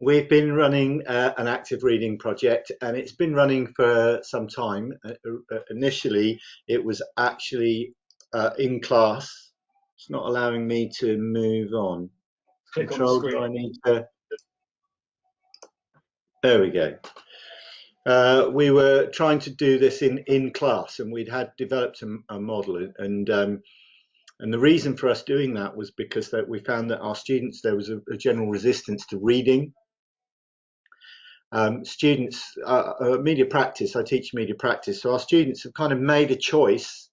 We've been running an active reading project, and it's been running for some time. Initially, it was actually in class. It's not allowing me to move on. Click on the Control, do screen. I need to? There we go. We were trying to do this in class, and we'd had developed a model, and the reason for us doing that was because that we found that our students, there was a general resistance to reading. Students, media practice, I teach media practice, so our students have kind of made a choice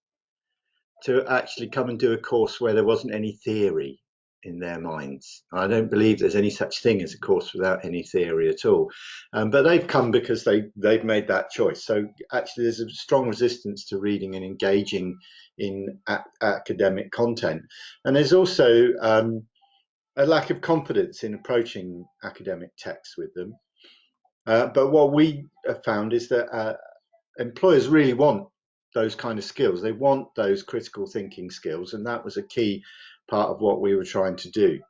to actually come and do a course where there wasn't any theory in their minds. I don't believe there's any such thing as a course without any theory at all, but they've come because they've made that choice. So actually there's a strong resistance to reading and engaging in academic content, and there's also a lack of confidence in approaching academic texts with them. But what we have found is that employers really want those kind of skills. They want those critical thinking skills, and that was a key part of what we were trying to do.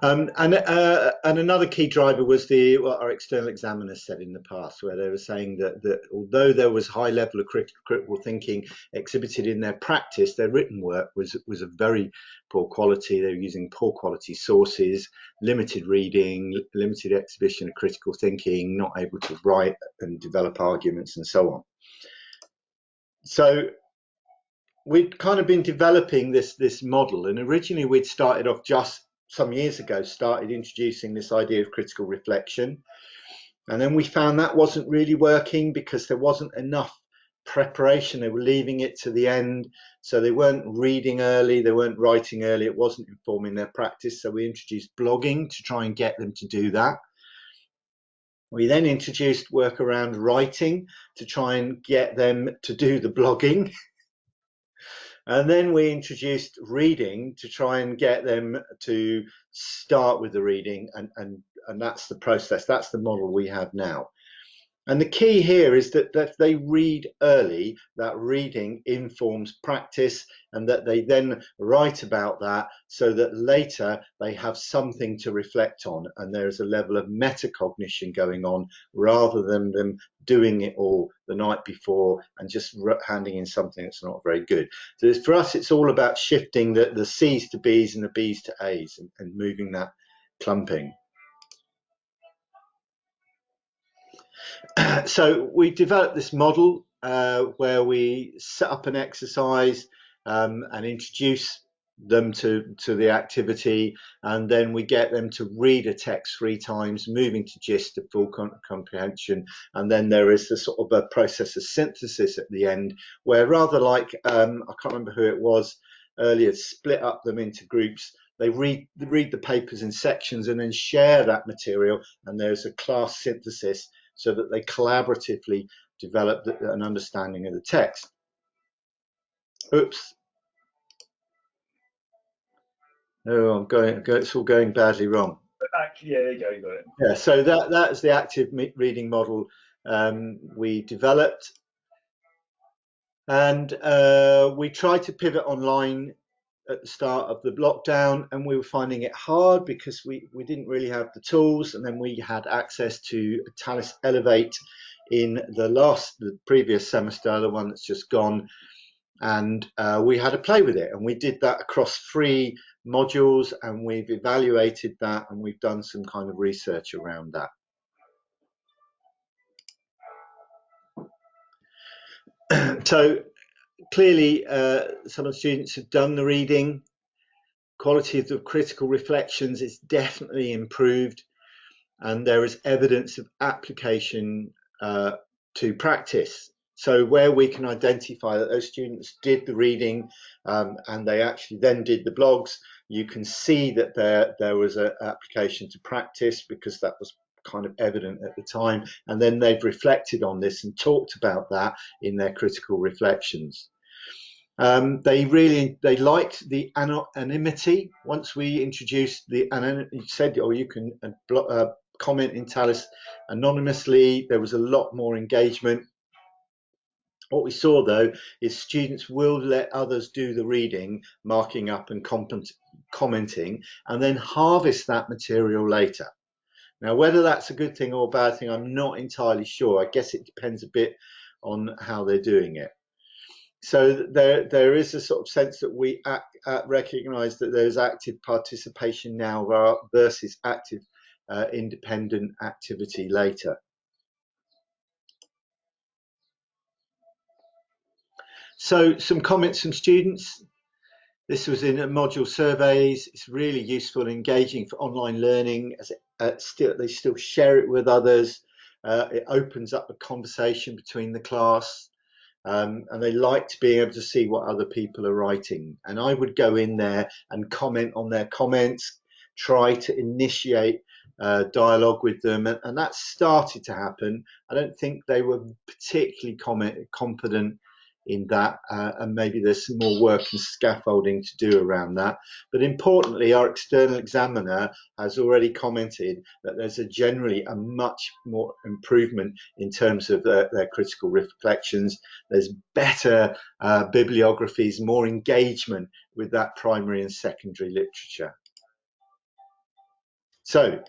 And another key driver was what our external examiners said in the past, where they were saying that although there was high level of critical thinking exhibited in their practice, their written work was of very poor quality. They were using poor quality sources, limited reading, limited exhibition of critical thinking, not able to write and develop arguments, and so on. So we'd kind of been developing this model, and originally we'd started off just some years ago, started introducing this idea of critical reflection, and then we found that wasn't really working because there wasn't enough preparation. They were leaving it to the end, so they weren't reading early, they weren't writing early, it wasn't informing their practice. So we introduced blogging to try and get them to do that. We then introduced work around writing to try and get them to do the blogging. And then we introduced reading to try and get them to start with the reading, and that's the process, that's the model we have now. And the key here is that if they read early, that reading informs practice, and that they then write about that so that later they have something to reflect on, and there's a level of metacognition going on rather than them doing it all the night before and just handing in something that's not very good. So for us, it's all about shifting the C's to B's and the B's to A's, and moving that clumping. So we developed this model where we set up an exercise and introduce them to the activity, and then we get them to read a text 3 times, moving to gist to full comprehension, and then there is the sort of a process of synthesis at the end, where rather like I can't remember who it was earlier, split up them into groups. They read the papers in sections and then share that material, and there's a class synthesis so that they collaboratively develop an understanding of the text. Oops. Oh, it's all going badly wrong. Yeah, there you go, you got it. Yeah, so that is the active reading model we developed. And we tried to pivot online at the start of the lockdown, and we were finding it hard because we didn't really have the tools, and then we had access to Talis Elevate in the previous semester, the one that's just gone, and we had to play with it, and we did that across 3 modules, and we've evaluated that, and we've done some kind of research around that. So clearly some of the students have done the reading. Quality of the critical reflections is definitely improved, and there is evidence of application to practice. So where we can identify that those students did the reading and they actually then did the blogs, you can see that there was an application to practice, because that was kind of evident at the time, and then they've reflected on this and talked about that in their critical reflections. They liked the anonymity. Once we introduced the anonymity, said, oh, you can comment in Talis anonymously, there was a lot more engagement. What we saw though is students will let others do the reading, marking up and commenting, and then harvest that material later. Now, whether that's a good thing or a bad thing, I'm not entirely sure. I guess it depends a bit on how they're doing it. So there is a sort of sense that we recognise that there's active participation now versus active independent activity later. So some comments from students. This was in module surveys. It's really useful and engaging for online learning. As they still share it with others. It opens up a conversation between the class. And they liked being able to see what other people are writing. And I would go in there and comment on their comments, try to initiate dialogue with them, and that started to happen. I don't think they were particularly confident in that, and maybe there's some more work and scaffolding to do around that. But importantly, our external examiner has already commented that there's generally a much more improvement in terms of their critical reflections. There's better bibliographies, more engagement with that primary and secondary literature. So,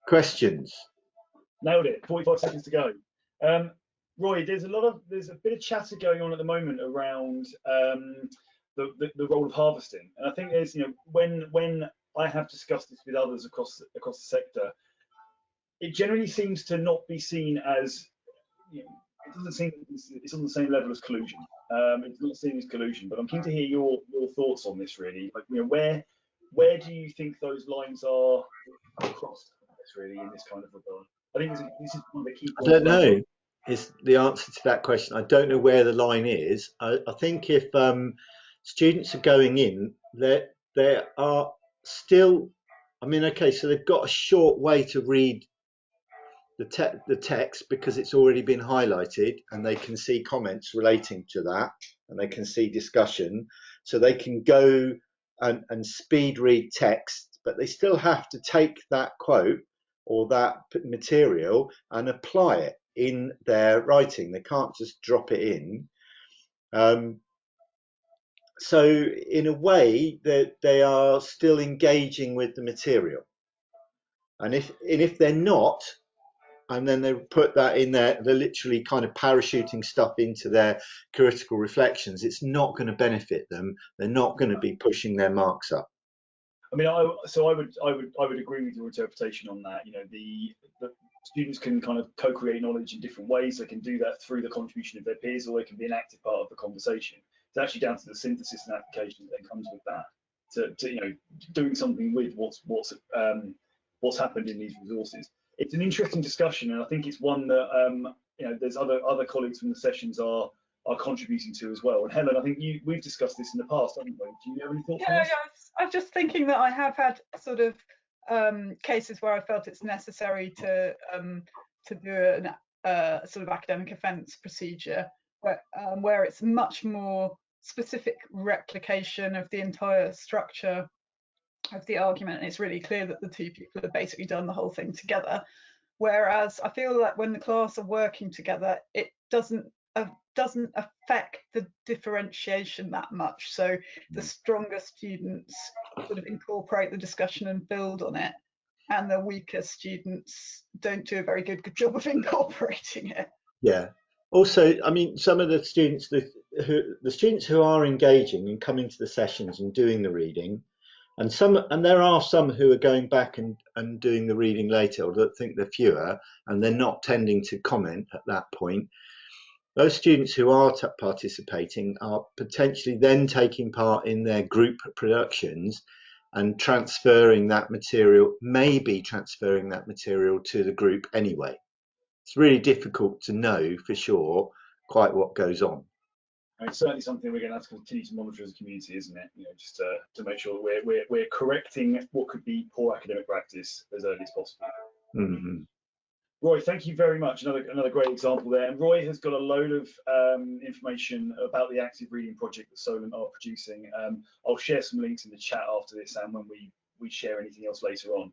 questions? Nailed it. 45 seconds to go. Roy, there's a bit of chatter going on at the moment around the role of harvesting, and I think there's, when I have discussed this with others across the sector, it generally seems to not be seen as, it doesn't seem it's on the same level as collusion. It's not seen as collusion, but I'm keen to hear your thoughts on this. Really, like, where do you think those lines are crossed? Really, in this kind of regard, I think this is one of the key points. I don't know. Is the answer to that question. I don't know where the line is. I think if students are going in, they are still, I mean, okay, so they've got a short way to read the text because it's already been highlighted, and they can see comments relating to that, and they can see discussion, so they can go and speed read text, but they still have to take that quote or that material and apply it in their writing. They can't just drop it in. So in a way that they are still engaging with the material, and if they're not, and then they put that in there, they're literally kind of parachuting stuff into their critical reflections, it's not going to benefit them. They're not going to be pushing their marks up. I mean, I would agree with your interpretation on that. The students can kind of co-create knowledge in different ways. They can do that through the contribution of their peers, or they can be an active part of the conversation. It's actually down to the synthesis and application that comes with that. To doing something with what's happened in these resources. It's an interesting discussion, and I think it's one that there's other colleagues from the sessions are contributing to as well. And Helen, I think we've discussed this in the past, haven't we? Do you have any thoughts on this? Yeah, I was just thinking that I have had sort of cases where I felt it's necessary to do a sort of academic offence procedure where it's much more specific replication of the entire structure of the argument, and it's really clear that the two people have basically done the whole thing together. Whereas I feel that when the class are working together, it doesn't affect the differentiation that much. So the stronger students sort of incorporate the discussion and build on it, and the weaker students don't do a very good job of incorporating it. Yeah. Also, I mean, some of the students, the students who are engaging and coming to the sessions and doing the reading, and there are some who are going back and doing the reading later, or that think they're fewer, and they're not tending to comment at that point. Those students who are participating are potentially then taking part in their group productions and transferring that material, maybe transferring that material to the group anyway. It's really difficult to know for sure quite what goes on. It's certainly something we're going to have to continue to monitor as a community, isn't it? Just to make sure we're correcting what could be poor academic practice as early as possible. Mm-hmm. Roy, thank you very much. Another great example there. And Roy has got a load of information about the active reading project that Solent are producing. I'll share some links in the chat after this, and when we share anything else later on.